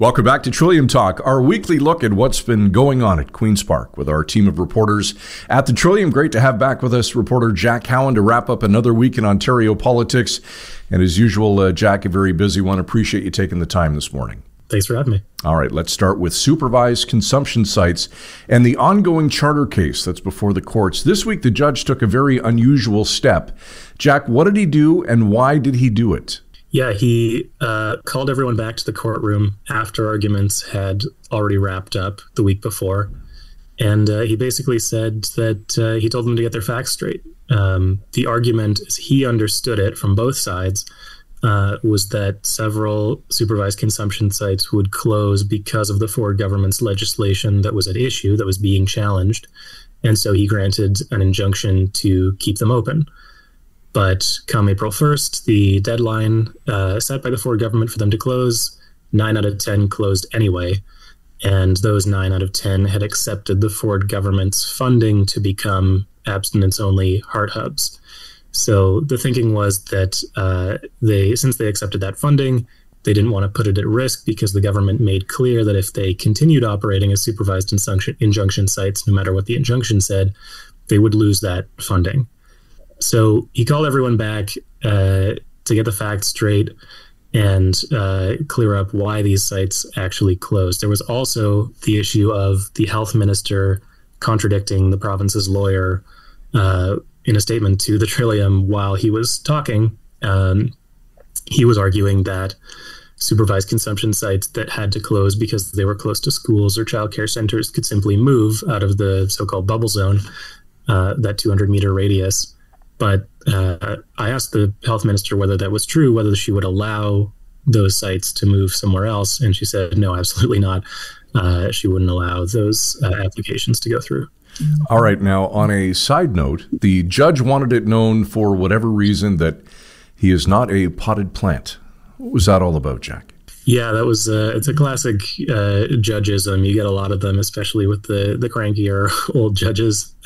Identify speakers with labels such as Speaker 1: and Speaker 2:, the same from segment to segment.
Speaker 1: Welcome back to Trillium Talk, our weekly look at what's been going on at Queen's Park with our team of reporters at the Trillium. Great to have back with us reporter Jack Cowan to wrap up another week in Ontario politics. And as usual, Jack, a very busy one. Appreciate you taking the time this morning.
Speaker 2: Thanks for having me.
Speaker 1: All right, let's start with supervised consumption sites and the ongoing charter case that's before the courts. This week, the judge took a very unusual step. Jack, what did he do and why did he do it?
Speaker 2: Yeah, he called everyone back to the courtroom after arguments had already wrapped up the week before. And he basically said that he told them to get their facts straight. The argument, as he understood it from both sides, was that several supervised consumption sites would close because of the Ford government's legislation that was at issue, that was being challenged. And so he granted an injunction to keep them open. But come April 1st, the deadline set by the Ford government for them to close, 9 out of 10 closed anyway. And those 9 out of 10 had accepted the Ford government's funding to become abstinence-only heart hubs. So the thinking was that since they accepted that funding, they didn't want to put it at risk because the government made clear that if they continued operating as supervised injunction sites, no matter what the injunction said, they would lose that funding. So he called everyone back to get the facts straight and clear up why these sites actually closed. There was also the issue of the health minister contradicting the province's lawyer in a statement to the Trillium while he was talking. He was arguing that supervised consumption sites that had to close because they were close to schools or childcare centers could simply move out of the so-called bubble zone, that 200-meter radius. But I asked the health minister whether that was true, whether she would allow those sites to move somewhere else. And she said, no, absolutely not. She wouldn't allow those applications to go through.
Speaker 1: All right. Now, on a side note, the judge wanted it known for whatever reason that he is not a potted plant. What was that all about, Jack?
Speaker 2: Yeah, that was it's a classic judgeism. You get a lot of them, especially with the crankier old judges.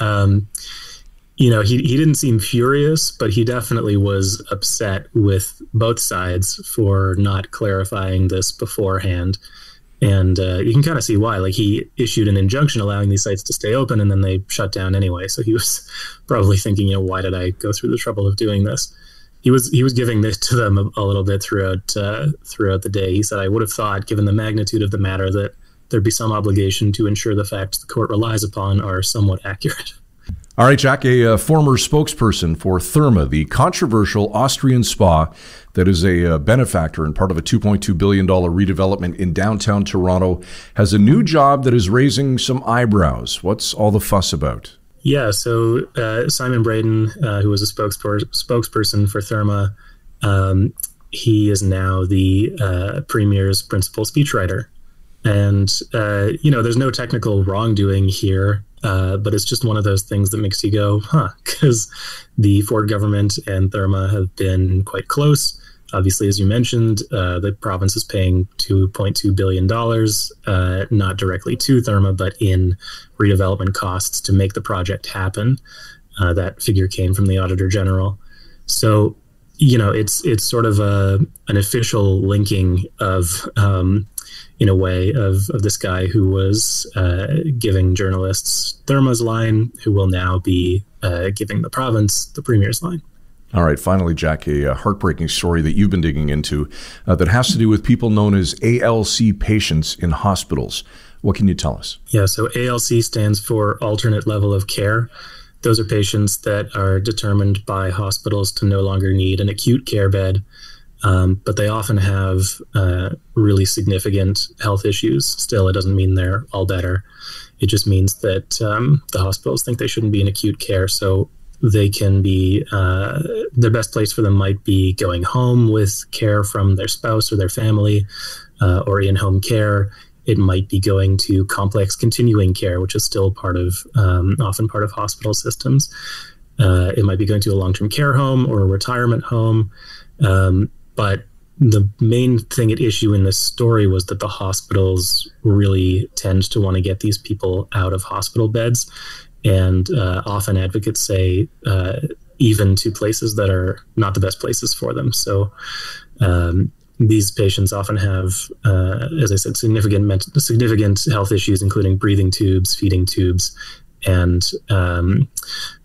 Speaker 2: He didn't seem furious, but he definitely was upset with both sides for not clarifying this beforehand. And you can kind of see why. Like, he issued an injunction allowing these sites to stay open, and then they shut down anyway. So he was probably thinking, why did I go through the trouble of doing this? He was giving this to them a little bit throughout the day. He said, I would have thought, given the magnitude of the matter, that there'd be some obligation to ensure the facts the court relies upon are somewhat accurate.
Speaker 1: All right, Jack, a former spokesperson for Therma, the controversial Austrian spa that is a benefactor and part of a $2.2 billion redevelopment in downtown Toronto, has a new job that is raising some eyebrows. What's all the fuss about?
Speaker 2: Yeah, so Simon Braden, who was a spokesperson for Therma, he is now the Premier's principal speechwriter. And, there's no technical wrongdoing here. But it's just one of those things that makes you go, because the Ford government and Therma have been quite close. Obviously, as you mentioned, the province is paying $2.2 billion, not directly to Therma, but in redevelopment costs to make the project happen. That figure came from the Auditor General. So, it's sort of an official linking of in a way, of this guy who was giving journalists Therma's line, who will now be giving the province the Premier's line.
Speaker 1: All right. Finally, Jack, a heartbreaking story that you've been digging into that has to do with people known as ALC patients in hospitals. What can you tell us? Yeah,
Speaker 2: so ALC stands for alternate level of care. Those are patients that are determined by hospitals to no longer need an acute care bed. But they often have really significant health issues. Still, it doesn't mean they're all better. It just means that the hospitals think they shouldn't be in acute care. So they can be, the best place for them might be going home with care from their spouse or their family, or in-home care. It might be going to complex continuing care, which is still often part of hospital systems. It might be going to a long-term care home or a retirement home. But the main thing at issue in this story was that the hospitals really tend to want to get these people out of hospital beds. And often advocates say even to places that are not the best places for them. So, these patients often have, as I said, significant health issues, including breathing tubes, feeding tubes, and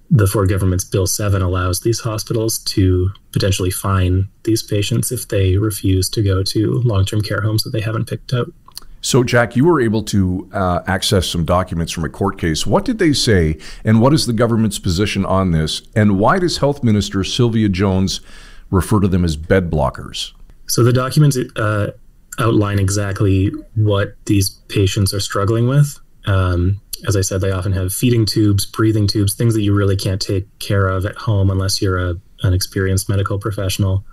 Speaker 2: the Ford government's Bill 7 allows these hospitals to potentially fine these patients if they refuse to go to long-term care homes that they haven't picked out.
Speaker 1: So, Jack, you were able to access some documents from a court case. What did they say, and what is the government's position on this, and why does Health Minister Sylvia Jones refer to them as bed blockers?
Speaker 2: So the documents outline exactly what these patients are struggling with. As I said, they often have feeding tubes, breathing tubes, things that you really can't take care of at home unless you're an experienced medical professional.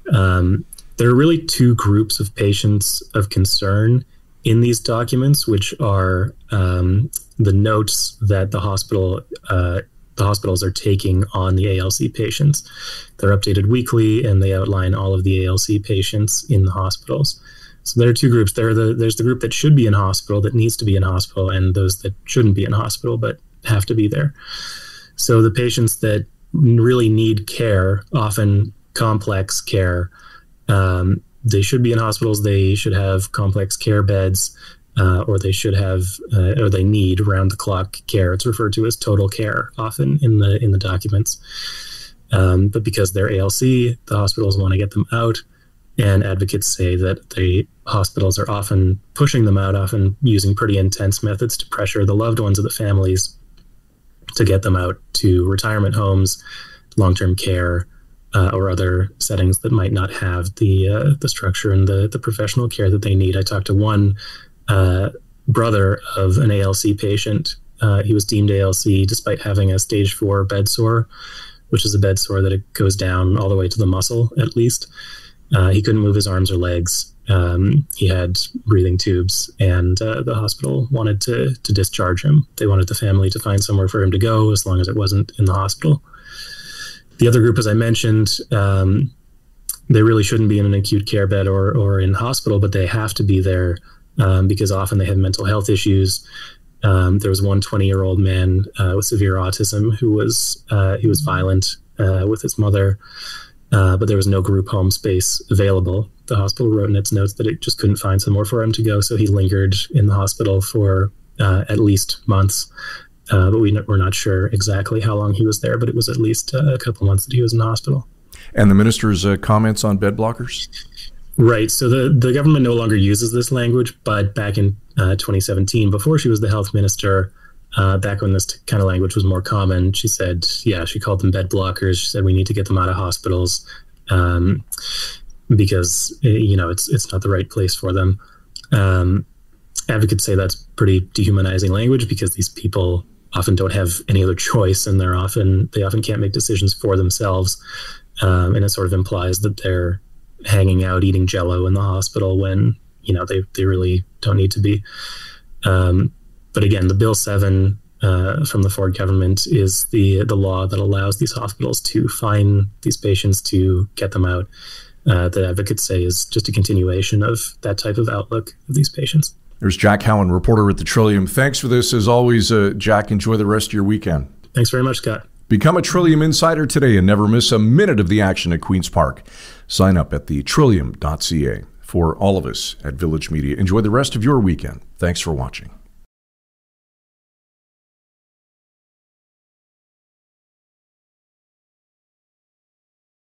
Speaker 2: There are really two groups of patients of concern in these documents, which are the notes that the hospitals are taking on the ALC patients. They're updated weekly, and they outline all of the ALC patients in the hospitals. So there are two groups. There's the group that should be in hospital, that needs to be in hospital, and those that shouldn't be in hospital but have to be there. So the patients that really need care, often complex care, they should be in hospitals. They should have complex care beds, or they should have, or they need round-the-clock care. It's referred to as total care often in the documents. But because they're ALC, the hospitals want to get them out. And advocates say that the hospitals are often pushing them out, often using pretty intense methods to pressure the loved ones of the families to get them out to retirement homes, long-term care, or other settings that might not have the structure and the professional care that they need. I talked to one brother of an ALC patient. He was deemed ALC despite having a stage 4 bed sore, which is a bed sore that it goes down all the way to the muscle, at least. He couldn't move his arms or legs. He had breathing tubes, and the hospital wanted to discharge him. They wanted the family to find somewhere for him to go as long as it wasn't in the hospital. The other group, as I mentioned, they really shouldn't be in an acute care bed or in hospital, but they have to be there because often they have mental health issues. There was one 20-year-old man with severe autism who was violent with his mother. But there was no group home space available. The hospital wrote in its notes that it just couldn't find somewhere for him to go, so he lingered in the hospital for at least months. But we're not sure exactly how long he was there, but it was at least a couple months that he was in the hospital.
Speaker 1: And the minister's comments on bed blockers?
Speaker 2: Right. So the government no longer uses this language, but back in 2017, before she was the health minister, back when this kind of language was more common, she said, she called them bed blockers. She said we need to get them out of hospitals because it's not the right place for them. Advocates say that's pretty dehumanizing language because these people often don't have any other choice, and they often can't make decisions for themselves, and it sort of implies that they're hanging out eating Jell-O in the hospital when they really don't need to be. But again, the Bill 7 from the Ford government is the law that allows these hospitals to fine these patients to get them out. That advocates say is just a continuation of that type of outlook of these patients.
Speaker 1: There's Jack Howen, reporter at the Trillium. Thanks for this. As always, Jack, enjoy the rest of your weekend.
Speaker 2: Thanks very much, Scott.
Speaker 1: Become a Trillium Insider today and never miss a minute of the action at Queen's Park. Sign up at thetrillium.ca. For all of us at Village Media, enjoy the rest of your weekend. Thanks for watching.